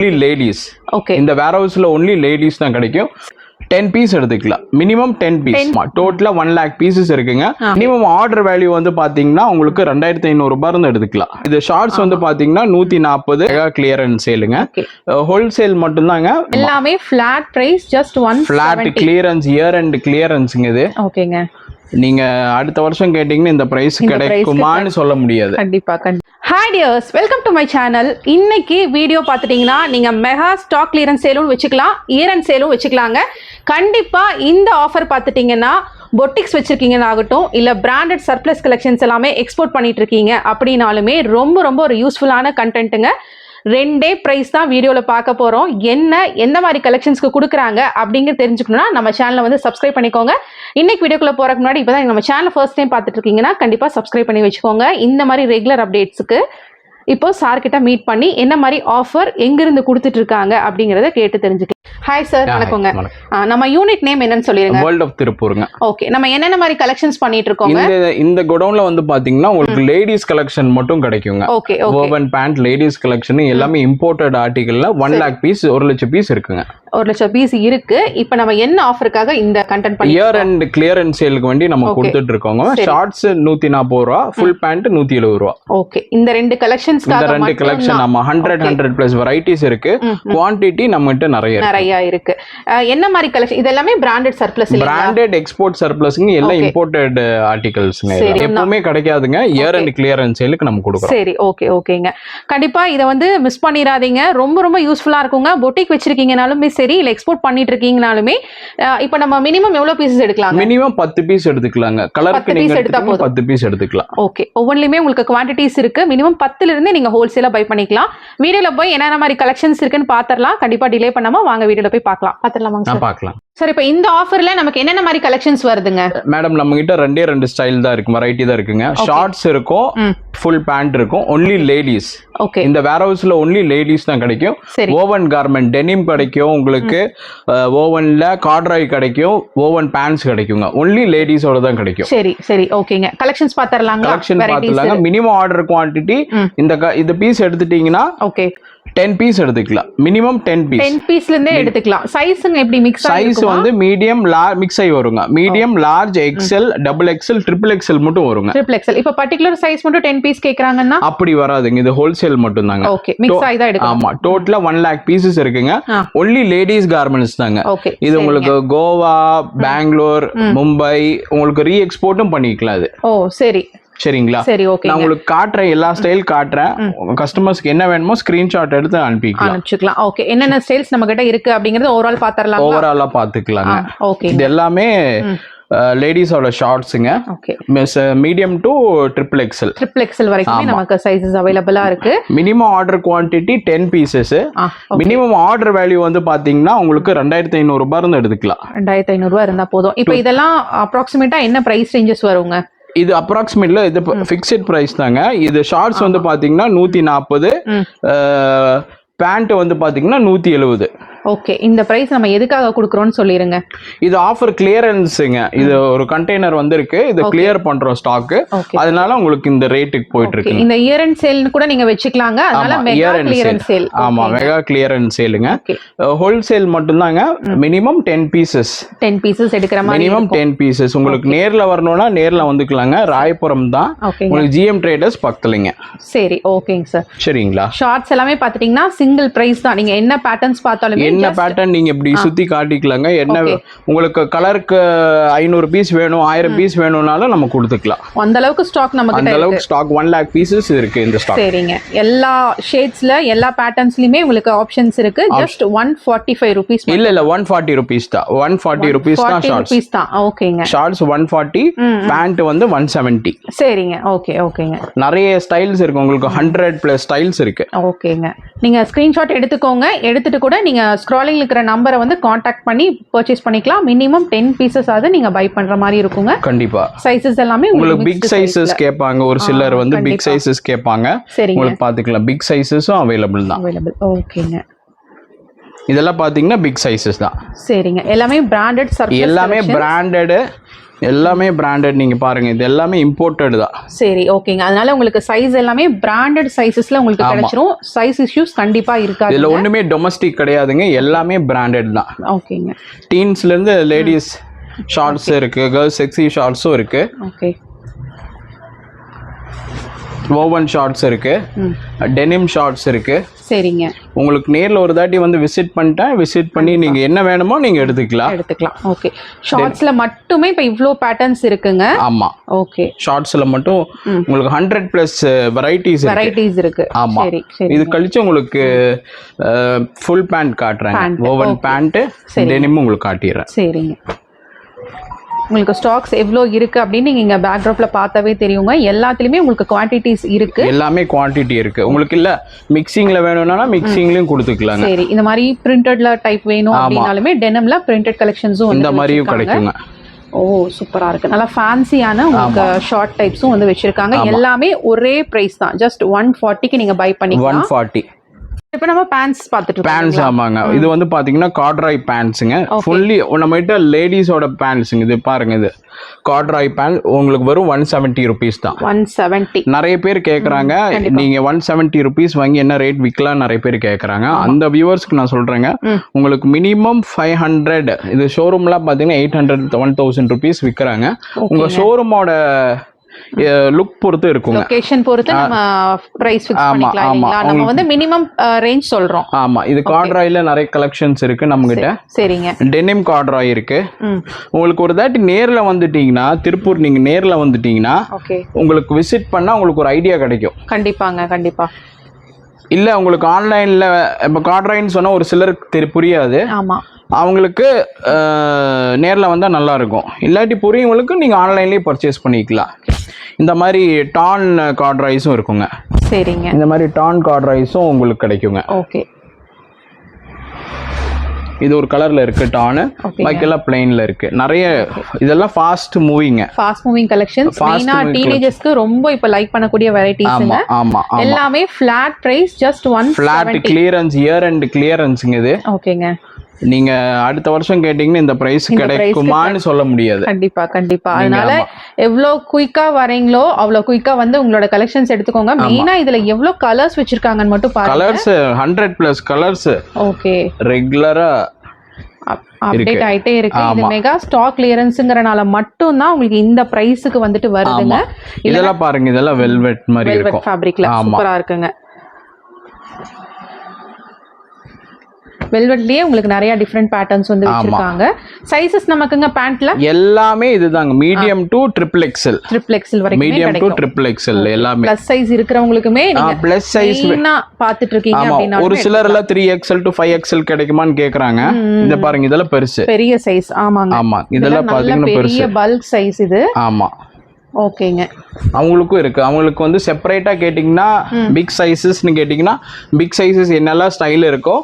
only ladies. Okay. இந்த warehouse-ல only ladies தான் கிடைக்கும். 10 பீஸ் எடுத்துக்கலாம். Minimum 10 piece. டோட்டலா 1 lakh பீசஸ் இருக்குங்க. மினிமம் ஆர்டர் வேல்யூ வந்து பாத்தீங்கன்னா உங்களுக்கு 2500 ரூபாய் இருந்து எடுத்துக்கலாம். இது ஷார்ட்ஸ் வந்து பாத்தீங்கன்னா 140 மெகா கிளியரன்ஸ் சேலுங்க. ஹோல்சேல் மட்டும் தாங்க. எல்லாமே flat price just 170. Flat clearance year end கிளியரன்ஸ்ங்க இது. ஓகேங்க. நீங்க அடுத்த வருஷம் கேட்டீங்கன்னா இந்த பிரைஸ் கிடைக்குமான்னு சொல்ல முடியாது. கண்டிப்பா. Hi tears, welcome to my channel. இன்னைக்கு வீடியோ பார்த்துட்டீங்கன்னா நீங்க மெகா ஸ்டாக் கிளியரன்ஸ் சேலும் வச்சுக்கலாம், இயர் அண்ட் சேலும் வச்சுக்கலாங்க. கண்டிப்பா இந்த ஆஃபர் பார்த்துட்டீங்கன்னா பொட்டிக்ஸ் வச்சிருக்கீங்கன்னாகட்டும், இல்லை பிராண்டட் சர்ப்ளஸ் கலெக்ஷன்ஸ் எல்லாமே எக்ஸ்போர்ட் பண்ணிட்டு இருக்கீங்க அப்படின்னாலுமே ரொம்ப ஒரு யூஸ்ஃபுல்லான கண்டென்ட்டுங்க. 2 பிரைஸ் தான் வீடியோவில் பார்க்க போகிறோம். எந்த மாதிரி கலெக்ஷன்ஸ்க்கு கொடுக்குறாங்க அப்படிங்கிறது தெரிஞ்சுக்கணும்னா நம்ம சேனலை வந்து சப்ஸ்கிரைப் பண்ணிக்கோங்க. இன்னைக்கு வீடியோக்குள்ள போகிறதுக்கு முன்னாடி இப்போ தான் நம்ம சேனல் ஃபர்ஸ்ட் டைம் பார்த்துட்டு இருக்கீங்கன்னா கண்டிப்பாக சப்ஸ்கிரைப் பண்ணி வச்சுக்கோங்க. இந்த மாதிரி ரெகுலர் அப்டேட்ஸுக்கு இப்போ சார் கிட்ட மீட் பண்ணி என்ன மாதிரி ஆஃபர் எங்கிருந்து கொடுத்துட்டு இருக்காங்க அப்படிங்கறத கேட்டு தெரிஞ்சுக்கலாம். ஹாய் சார், வணக்கங்க. நம்ம யூனிட் நேம் என்னன்னு சொல்லிருங்க. World of திருப்பூருங்க. ஓகே, நம்ம என்னென்ன மாதிரி கலெக்ஷன்ஸ் பண்ணிட்டு இருக்கோங்க? இந்த கோடவுன்ல வந்து பாத்தீங்கன்னா உங்களுக்கு லேடிஸ் கலெக்ஷன் மட்டும் கிடைக்குங்க. ஓகே. வோவன் பேண்ட் லேடிஸ் கலெக்ஷன் எல்லாமே இம்போர்ட்டட் ஆர்டிகல்ல 1 lakh பீஸ் 1 லட்சம் பீஸ் இருக்குங்க. 1 லட்சம் பீஸ் இருக்கு. இப்போ நம்ம என்ன ஆஃபருக்காக இந்த கண்டென்ட் பண்ணி இயர் அண்ட் கிளியரன்ஸ் சேலுக்கு வேண்டி நம்ம கொடுத்துட்டு இருக்கோங்க. ஷார்ட்ஸ் 140 ரூபா, ஃபுல் பேண்ட் 170 ரூபா. ஓகே, இந்த 2 கலெக்ஷன்ஸ்க்காக இந்த 2 கலெக்ஷன் நம்ம 100 பிளஸ் வெரைட்டிஸ் இருக்கு. குவாண்டிட்டி நம்மகிட்ட நிறைய இருக்கு. என்ன மாதிரி கலெக்ஷன்? இது எல்லாமே பிராண்டட் சர்ப்ளஸ் இல்ல? பிராண்டட் எக்ஸ்போர்ட் சர்ப்ளஸ்ங்க, எல்லாம் இம்போர்ட்டட் ஆர்டிகல்ஸ்ங்க. எப்பவுமே கிடைக்காதுங்க. இயர் அண்ட் கிளியரன்ஸ் சேலுக்கு நம்ம கொடுக்குறோம். சரி, ஓகேங்க. கண்டிப்பா இத வந்து மிஸ் பண்ணிராதீங்க. ரொம்ப யூஸ்ஃபுல்லா இருக்குங்க. பொட்டிக் வச்சிருக்கீங்கனாலும் சரி, இல்ல எக்ஸ்போர்ட் பண்ணிட்டு இருக்கீங்கனாலுமே இப்போ நம்ம மினிமம் எவ்வளவு பீசஸ் எடுக்கலாம்? மினிமம் 10 பீஸ் எடுத்துக்கலாங்க. கலருக்கு நீங்க எடுத்தா 10 பீஸ் எடுத்துக்கலாம். ஓகே, ஒவ்வொன்றிலுமே உங்களுக்கு குவாண்டிட்டிஸ் இருக்கு. மினிமம் 10ல இருந்து நீங்க ஹோல்சேலா பை பண்ணிக்கலாம். வீடியோல போய் என்னென்ன மாதிரி கலெக்ஷன்ஸ் இருக்குன்னு பாத்திரலாம். கண்டிப்பா டிலே பண்ணாம வாங்க வீடியோல போய் பார்க்கலாம். பார்க்கலாம். சரி, இப்போ இந்த ஆஃபர்ல நமக்கு என்னென்ன மாதிரி கலெக்ஷன்ஸ் வருதுங்க? மேடம், நம்ம கிட்ட 2 ஸ்டைல் தான் இருக்கு, வெரைட்டி தான் இருக்குங்க. ஷார்ட்ஸ் இருக்கும், ஃபுல் பேண்ட் இருக்கும். Only ladies. ஓகே, இந்த வேர்ஹவுஸ்ல ஒன்லி லேடிஸ் தான் கிடைக்கும். ஓவன் கார்மெண்ட் டெனிம் கிடைக்கும் உங்களுக்கு. ஓவன்ல கார்ட்ராய் கிடைக்கும். ஓவன் பேண்ட்ஸ் கிடைக்குங்க. ஒன்லி லேடிஸோட தான் கிடைக்கும். சரி, ஓகேங்க. கலெக்ஷன்ஸ் பாத்தறலாங்க. கலெக்ஷன் பாத்தறலாங்க. மினிமம் ஆர்டர் குவாண்டிட்டி இந்த பீஸ் எடுத்துட்டீங்கன்னா ஓகே 10 பீஸ் எடுத்துக்கலாம். Minimum 10 piece. 10 பீஸ்ல இருந்தே எடுத்துக்கலாம். சைஸ்ங்க எப்படி மிக்ஸ் ஆகுமா? சைஸ் வந்து மீடியம் மிக்ஸ் ஆகி வருங்க. Medium, large, XL, double XL, triple XL மட்டும் வருங்க. Triple XL. இப்போ பர்టిక్యులர் சைஸ் மட்டும் 10 பீஸ் கேக்குறாங்கன்னா அப்படி வராதுங்க. இது ஹோல்சேல் மட்டும் தாங்க. ஓகே, மிக்ஸ் ஆகி தான் எடுக்கணும். ஆமா, டோட்டலா 1 lakh பீசஸ் இருக்குங்க. ஒன்லி லேடிஸ் கார்மெண்ட்ஸ் தாங்க. இது உங்களுக்கு கோவா, பெங்களூர், மும்பை உங்களுக்கு ரீ எக்ஸ்போர்ட்டும் பண்ணிக்கலாம். இது சரிங்களா? சரி, ஓகே. நான் உங்களுக்கு காட்டுறேன், எல்லா ஸ்டைல் காட்டுறேன். கஸ்டமர்ஸ்க்கு என்ன வேணுமோ ஸ்கிரீன்ஷாட் எடுத்து அனுப்பிக்கலாம். ஓகே, என்னென்ன ஸ்டைல்ஸ் நம்ம கிட்ட இருக்கு அப்படிங்கறது ஓவரால் பாத்தறலாம். ஓவராலா பாத்துக்கலாங்க. ஓகே, இது எல்லாமே லேடிஸோட ஷார்ட்ஸ்ங்க. Okay, medium to triple XL வரைக்கும் நமக்கு சைஸஸ் அவைலபிளா இருக்கு. Minimum order quantity 10 pieces. Minimum order value வந்து பாத்தீங்கன்னா உங்களுக்கு 2500 ரூபாய் இருந்து எடுத்துக்கலாம். 2500 ரூபாய் இருந்தா போதும். இப்போ இதெல்லாம் அப்ராக்சிமேட்டா என்ன பிரைஸ் ரேஞ்சஸ் வருங்க? இது அப்ராக்சிமேட்ல இது ஃபிக்ஸட் பிரைஸ் தாங்க. இது ஷார்ட்ஸ் வந்து பாத்தீங்கன்னா 140, பேண்ட் வந்து பாத்தீங்கன்னா 170. ஓகே, இந்த பிரைஸ் நம்ம எதுக்காக கொடுக்குறோம்னு சொல்லிருங்க. இது ஆஃபர் கிளியரன்ஸ்ங்க. இது ஒரு கண்டெய்னர் வந்திருக்கு, இது கிளியர் பண்றோம் ஸ்டாக். அதனால உங்களுக்கு இந்த ரேட்டுக்கு போயிட்டு இருக்கு. இந்த இயர் அண்ட் சேல் கூட நீங்க வெச்சுக்கலாங்க. அதனால மெகா கிளியரன்ஸ் சேல். ஆமா, மெகா கிளியரன்ஸ் சேலுங்க. ஹோல்சேல் மட்டும் தாங்க. Minimum 10 pieces. 10 பீசஸ் எடுக்கிற மாதிரி. Minimum 10 pieces. உங்களுக்கு நேர்ல வரணும்னா நேர்ல வந்துக்கலாங்க. ராயபுரம் தான். உங்களுக்கு ஜிஎம் ட்ரேடர்ஸ் பக்கத்துலங்க. சரி, ஓகேங்க சார். சரிங்களா? ஷார்ட்ஸ் எல்லாமே பாத்தீங்கன்னா சிங்கிள் பிரைஸ் தான். நீங்க என்ன பேட்டர்ன்ஸ் பார்த்தாலும் என்ன பேட்டர்ன் நீங்க இப்படி சுத்தி காட்டிக்கலாங்க. என்ன உங்களுக்கு கலருக்கு 500 பீஸ் வேணும், 1000 பீஸ் வேணும்னாலும் நம்ம கொடுத்துக்கலாம். அந்த அளவுக்கு ஸ்டாக் நமக்கு அந்த அளவுக்கு ஸ்டாக் 1 lakh பீசஸ் இருக்கு இந்த ஸ்டாக். சரிங்க. எல்லா ஷேட்ஸ்ல எல்லா பேட்டர்ன்ஸ்லயுமே உங்களுக்கு ஆப்ஷன்ஸ் இருக்கு. Just 145 rupees. இல்ல 140 ரூபீஸ் தான். 140 ரூபீஸ் தான் ஷார்ட்ஸ். ஓகேங்க. ஷார்ட்ஸ் 140, பேண்ட் வந்து 170. சரிங்க. ஓகேங்க. நிறைய ஸ்டைல்ஸ் இருக்கு. உங்களுக்கு 100 பிளஸ் ஸ்டைல்ஸ் இருக்கு. ஓகேங்க. நீங்க ஸ்கிரீன்ஷாட் எடுத்துக்கோங்க. எடுத்துட்டு கூட நீங்க ஸ்க்ராலிங்ல இருக்கிற நம்பரை வந்து காண்டாக்ட் பண்ணி பர்ச்சேஸ் பண்ணிக்கலாம். மினிமம் 10 பீசஸ் ஆவது நீங்க பை பண்ற மாதிரி இருக்குங்க. கண்டிப்பா. சைஸஸ் எல்லாமே உங்களுக்கு பிக் சைஸஸ் கேட்பாங்க. ஒரு சிலர் வந்து பிக் சைஸஸ் கேட்பாங்க. உங்களுக்கு பாத்துக்கலாம். பிக் சைஸஸும் அவைலபிள் தான். ஓகேங்க. இதெல்லாம் பாத்தீங்கன்னா பிக் சைஸஸ் தான். சரிங்க. எல்லாமே பிராண்டட் சர்ஃபேஸ். எல்லாமே பிராண்டட் நீங்க பாருங்க, இது எல்லாமே இம்போர்ட்டட் தான். சரி, ஓகேங்க. அதனால உங்களுக்கு சைஸ் எல்லாமே பிராண்டட் சைஸஸ்ல உங்களுக்கு கிடைச்சிரும். சைஸ் இஷ்யூஸ் கண்டிப்பா இருக்காது. இதுல ஒண்ணுமே டொமஸ்டிக் கிடையாதுங்க, எல்லாமே பிராண்டட் தான். ஓகேங்க. டீன்ஸ்ல இருந்து லேடிஸ் ஷார்ட்ஸ் இருக்கு, கேர்ள்ஸ் செக்ஸி ஷார்ட்ஸும் இருக்கு. ஓகே. ஓவன் ஷார்ட்ஸ் இருக்கு, டெனிம் ஷார்ட்ஸ் இருக்கு. சரிங்க. உங்களுக்கு நேர்ல ஒரு தாட்டி வந்து விசிட் பண்ணி நீங்க என்ன வேணுமோ நீங்க எடுத்துக்கலாம். ஓகே. ஷார்ட்ஸ்ல மட்டுமே இப்ப இவ்ளோ பேட்டர்ன்ஸ் இருக்குங்க. ஆமா. ஓகே. ஷார்ட்ஸ்ல மட்டும் உங்களுக்கு 100+ வெரைட்டிஸ் இருக்கு. ஆமா. இது கழிச்சு உங்களுக்கு ஃபுல் பேண்ட் காட்டுறேன். ஓவன் பேண்ட் டெனிம் உங்களுக்கு காட்டிடுறேன். சரிங்க. உங்களுக்கு ஸ்டாக்ஸ் எவ்வளோ இருக்கு அப்படின்னு நீங்க இங்க பேக்ரவுண்ட்ல பார்த்தாவே தெரியுங்க. எல்லாத்துலயுமே உங்களுக்கு குவான்டிட்டிஸ் இருக்கு. எல்லாமே குவான்டிட்டி இருக்கு. உங்களுக்கு இல்ல மிக்சிங்ல வேணும்னா மிக்சிங்லயும் கொடுத்துக்கலாம். சரி, இந்த மாதிரி பிரிண்டட்ல டைப் வேணும் அப்படினாலுமே டெனிம்ல பிரிண்டட் கலெக்ஷன்ஸும் இந்த மாதிரியும் கிடைக்குங்க. ஓ, சூப்பரா இருக்கு. நல்லா ஃபேன்சியான உங்களுக்கு ஷார்ட் டைப்ஸும் வந்து வச்சிருக்காங்க. எல்லாமே ஒரே பிரைஸ் தான். ஜஸ்ட் 140க்கு நீங்க பை பண்ணிக்கலாம். 140. இப்போ நம்ம பேண்ட்ஸ் பார்த்துட்டு இருக்கோம். பேண்ட்ஸ் ஆமாங்க. இது வந்து பாத்தீங்கன்னா கார்ட்ராய் பேண்ட்ஸுங்க. ஃபுல்லி நம்மகிட்ட லேடிஸோட பேண்ட்ஸுங்க. இது பாருங்க, இது கார்ட்ராய் பேண்ட் உங்களுக்கு வரும் 170 ருபீஸ் தான். 170. நிறைய பேர் கேட்குறாங்க, நீங்க 170 ருபீஸ் வாங்கி என்ன ரேட் விற்கலாம் நிறைய பேர் கேட்குறாங்க. அந்த வியூவர்ஸ்க்கு நான் சொல்றேங்க, உங்களுக்கு மினிமம் 500. இது ஷோரூம்லாம் பாத்தீங்கன்னா 800 1000 ருபீஸ் விற்கிறாங்க. உங்க ஷோரூமோட லுக் பொறுத்து இருக்கும், லொகேஷன் பொறுத்து நம்ம பிரைஸ் ஃபிக்ஸ் பண்ணிக்கலாம் இல்லீங்களா? நம்ம வந்து மினிமம் ரேஞ்ச் சொல்றோம். ஆமா. இது கார்ட்ராய்ல நிறைய கலெக்ஷன்ஸ் இருக்கு நம்ம கிட்ட. சரிங்க. டெனிம் கார்ட்ராய் இருக்கு. உங்களுக்கு ஒரு தாட்டி நேர்ல வந்துட்டீங்கன்னா, திருப்பூர் நீங்க நேர்ல வந்துட்டீங்கன்னா உங்களுக்கு விசிட் பண்ணா உங்களுக்கு ஒரு ஐடியா கிடைக்கும். கண்டிப்பாங்க, கண்டிப்பா. இல்ல உங்களுக்கு ஆன்லைன்ல இப்ப கார்ட்ராய்னு சொன்னா ஒரு சிலருக்கு புரியாது. ஆமா. அவங்களுக்கு நேரில் வந்தால் நல்லா இருக்கும். இல்லாட்டி புரியவங்களுக்கு நீங்கள் ஆன்லைன்லேயே பர்ச்சேஸ் பண்ணிக்கலாம். இந்த மாதிரி டான் கார்ட்ராய்ஸும் இருக்குங்க. சரிங்க. இந்த மாதிரி டான் கார்ட்ராய்ஸும் உங்களுக்கு கிடைக்குங்க. ஓகே. இது ஒரு கலர்ல இருக்கு டான், பாக்கியெல்லாம் பிளைன்ல இருக்கு. நிறைய இதெல்லாம் ஃபாஸ்ட் மூவிங் கலெக்ஷன்ஸ். மெயினா டீனேஜர்ஸ்க்கு ரொம்ப இப்ப லைக் பண்ணக்கூடிய வெரைட்டிஸ்ங்க. ஆமா. எல்லாமே flat price, just 170. Flat clearance, year end கிளியரன்ஸ்ங்க இது. ஓகேங்க. நீங்க அடுத்த வருஷம் கேட்டீங்கன்னா இந்த பிரைஸ் கிடைக்குமான்னு சொல்ல முடியாது. கண்டிப்பா, கண்டிப்பா. அதனால எவ்வளவு குயிக்கா வரீங்களோ அவ்வளவு குயிக்கா வந்து உங்களோட கலெக்ஷன்ஸ் எடுத்துக்கோங்க. மெயினா இதுல எவ்வளவு கலர்ஸ் வச்சிருக்காங்கன்னு மட்டும் பாருங்க. Colours 100+ colours. ஓகே. ரெகுலரா அப்டேட் ஆயிட்டே இருக்கு. இது மெகா ஸ்டாக் கிளியரன்ஸ்ங்கறனால மட்டும் தான் உங்களுக்கு இந்த பிரைஸ்க்கு வந்துட்டு வருதுங்க. இதெல்லாம் பாருங்க, இதெல்லாம் வெல்வெட் மாதிரி இருக்கும். வெல்வெட் ஃபேப்ரிக்ல சூப்பரா இருக்குங்க. வெல்வெட்லயே உங்களுக்கு நிறைய டிஃபரெண்ட் பேட்டர்ன்ஸ் வந்து வச்சிருக்காங்க. சைஸஸ் நமக்குங்க பேண்ட்ல எல்லாமே இதுதாங்க, மீடியம் டு ட்ரிபிள் எக்ஸ்எல். வரைக்கும் மீடியம் டு ட்ரிபிள் எக்ஸ்எல் எல்லாமே. பிளஸ் சைஸ் இருக்கிறவங்களுக்குமே நீங்க பிளஸ் சைஸ் பாத்துட்டு இருக்கீங்க அப்படினா ஒரு சிலர் எல்லாம் 3XL to 5XL கிடைக்குமான்னு கேக்குறாங்க. இத பாருங்க, இதெல்லாம் பெருசு, பெரிய சைஸ். ஆமாங்க. இதெல்லாம் பாத்தீங்கன்னா பெரிய பல்க் சைஸ் இது. ஆமா. ஓகேங்க. அவங்களுக்கும் இருக்கு. அவங்களுக்கு வந்து செப்பரேட்டா கேட்டிங்கன்னா பிக் சைஸஸ்னு கேட்டிங்கன்னா பிக் சைஸஸ் என்னெல்லாம் ஸ்டைல் இருக்கோ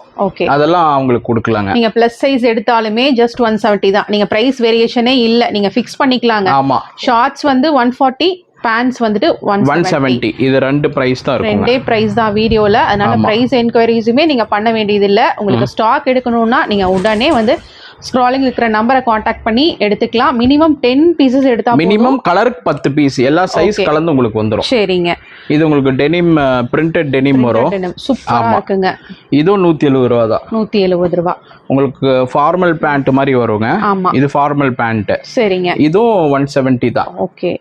அதெல்லாம் அவங்களுக்கு கொடுக்கலாங்க. நீங்க பிளஸ் சைஸ் எடுத்தாலுமே ஜஸ்ட் 170 தான். நீங்க பிரைஸ் வேரியேஷனே இல்ல, நீங்க ஃபிக்ஸ் பண்ணிக்கலாங்க. ஆமா. ஷார்ட்ஸ் வந்து 140, பேண்ட்ஸ் வந்துட்டு 170. இது ரெண்டு பிரைஸ் தான் இருக்கும். ரெண்டே பிரைஸ் தான் வீடியோல. அதனால பிரைஸ் என்கொயரிஸுமே நீங்க பண்ண வேண்டியது இல்ல. உங்களுக்கு ஸ்டாக் எடுக்கணும்னா நீங்க உடனே வந்து ஸ்க்ராலிங் இருக்கிற நம்பரை காண்டாக்ட் பண்ணி எடுத்துக்கலாம். மினிமம் 10 பீசஸ் எடுத்தா போதும். மினிமம் கலருக்கு 10 பீஸ், எல்லா சைஸ் கலந்து உங்களுக்கு வந்துரும். சரிங்க. இது உங்களுக்கு டெனிம், பிரிண்டட் டெனிம் வரும். சூப்பரா இருக்குங்க. இதுவும் 170 ரூபாய் தான். 170 ரூபாய். உங்களுக்கு ஃபார்மல் பேண்ட் மாதிரி வருங்க. இது ஃபார்மல் பேண்ட். சரிங்க. இதுவும் 170 தான். ஓகே.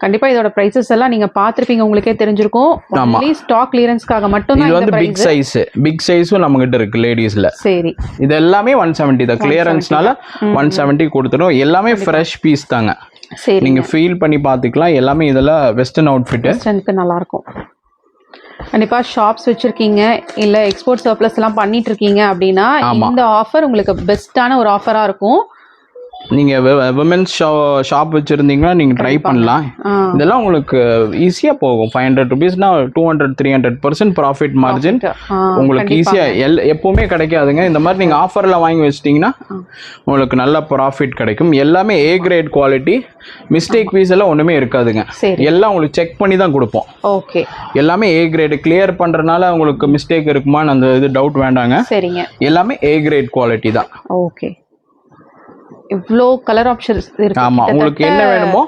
கண்டிப்பா இதோட பிரைசஸ் எல்லாம் நீங்க பாத்திருப்பீங்க, உங்களுக்கே தெரிஞ்சிருக்கும். ஒன்லி ஸ்டாக் கிளியரன்ஸ்க்காக மட்டும் தான் இந்த பிரைஸ். பிக் சைஸும் நம்ம கிட்ட இருக்கு லேடிஸ்ல. சரி. இது எல்லாமே 170 தான். கிளியரன்ஸ்னால 170 கொடுத்துரும். எல்லாமே ஃப்ரெஷ் பீஸ் தாங்க. சரி. நீங்க ஃபீல் பண்ணி பாத்துக்கலாம். எல்லாமே இதெல்லாம் வெஸ்டர்ன் அவுட்ஃபிட். வெஸ்டர்னுக்கு நல்லா இருக்கும். கண்டிப்பா ஷாப்ஸ் வச்சிருக்கீங்க, இல்ல எக்ஸ்போர்ட் சர்ப்ளஸ் எல்லாம் பண்ணிட்டு இருக்கீங்க அப்படின்னா இந்த ஆஃபர் உங்களுக்கு பெஸ்டான ஒரு ஆஃபரா இருக்கும். நீங்க விமென்ஸ் ஷாப் வச்சிருந்தீங்கன்னா நீங்க ட்ரை பண்ணலாம். இதெல்லாம் உங்களுக்கு ஈஸியா போகும். 500 rupeesனா 200-300% ப்ராஃபிட் மார்ஜின் உங்களுக்கு ஈஸியா எப்பவுமே கிடைக்காதுங்க. இந்த மாதிரி நீங்க ஆஃபர்ல வாங்கி வச்சிட்டீங்கன்னா உங்களுக்கு நல்ல ப்ராஃபிட் கிடைக்கும். எல்லாமே A grade quality, mistake piece எல்லாம் ஒண்ணுமே இருக்காதுங்க. எல்லாம் உங்களுக்கு செக் பண்ணி தான் கொடுப்போம். ஓகே, எல்லாமே A கிரேட். கிளியர் பண்றதுனால உங்களுக்கு மிஸ்டேக் இருக்குமான்னு அந்த இது டவுட் வேண்டாங்க. சரிங்க, எல்லாமே A கிரேட் குவாலிட்டி தான். ஓகே, இவ்ளோ கலர் ஆப்ஷன்ஸ் இருக்கு. ஆமா, உங்களுக்கு என்ன வேணுமோ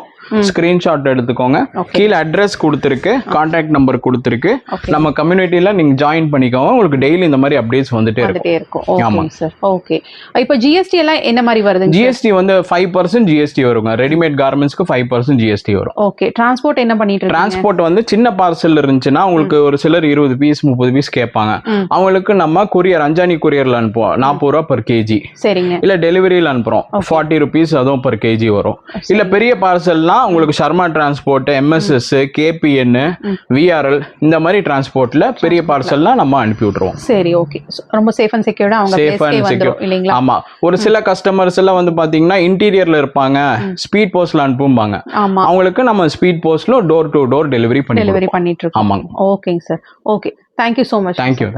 ஸ்கிரீன்ஷாட் எடுத்துக்கோங்க. கீழே அட்ரஸ் கொடுத்துருக்கு, கான்டாக்ட் நம்பர் கொடுத்துருக்கு. நம்ம கம்யூனிட்டில நீங்க ஜாயின் பண்ணிக்கோங்க. உங்களுக்கு டெய்லி இந்த மாதிரி அப்டேட்ஸ் வந்துட்டே இருக்கும். ஆமா சார். ஓகே, இப்போ ஜிஎஸ்டி எல்லாம் என்ன மாதிரி வருது? ஜிஎஸ்டி வந்து 5% ஜிஎஸ்டி வருங்க. ரெடிமேட் கார்மெண்ட்ஸ்க்கு 5% ஜிஎஸ்டி வரும். ஓகே, டிரான்ஸ்போர்ட் என்ன பண்ணிட்டு இருக்கீங்க? டிரான்ஸ்போர்ட் வந்து சின்ன பார்சல் இருந்துச்சுன்னா உங்களுக்கு ஒரு சிலர் 20 பீஸ் 30 பீஸ் கேட்பாங்க. அவங்களுக்கு நம்ம கொரியர் அஞ்சானி கொரியர்ல அனுப்புவோம். 40 ரூபா per kg. சரிங்க. இல்ல டெலிவரியில அனுப்புறோம் 40 rupees, அதுவும் per kg வரும். இல்ல பெரிய பார்சல்னா உங்களுக்கு Sharma transport, MSS, KPN, VRL இந்த மாதிரி டிரான்ஸ்போர்ட்ல பெரிய பார்சல்லாம் நம்ம அனுப்பி விட்டுருவோம். சரி, ஓகே. ரொம்ப சேஃப் அண்ட் செக்யூர்டா அவங்க பிளேஸ்க்கே வந்துரும் இல்லீங்களா? ஆமா, ஒரு சில கஸ்டமர்ஸ் எல்லாம் வந்து பாத்தீங்கன்னா இன்டீரியர்ல இருப்பாங்க, ஸ்பீட் போஸ்ட்ல அனுப்புவாங்க. அவங்களுக்கு நம்ம ஸ்பீட் போஸ்ட்ல டோர் டு டோர் டெலிவரி பண்ணிட்டு இருக்கோம். ஆமாங்க. ஓகேங்க sir. Okay, thank you so much. Thank you.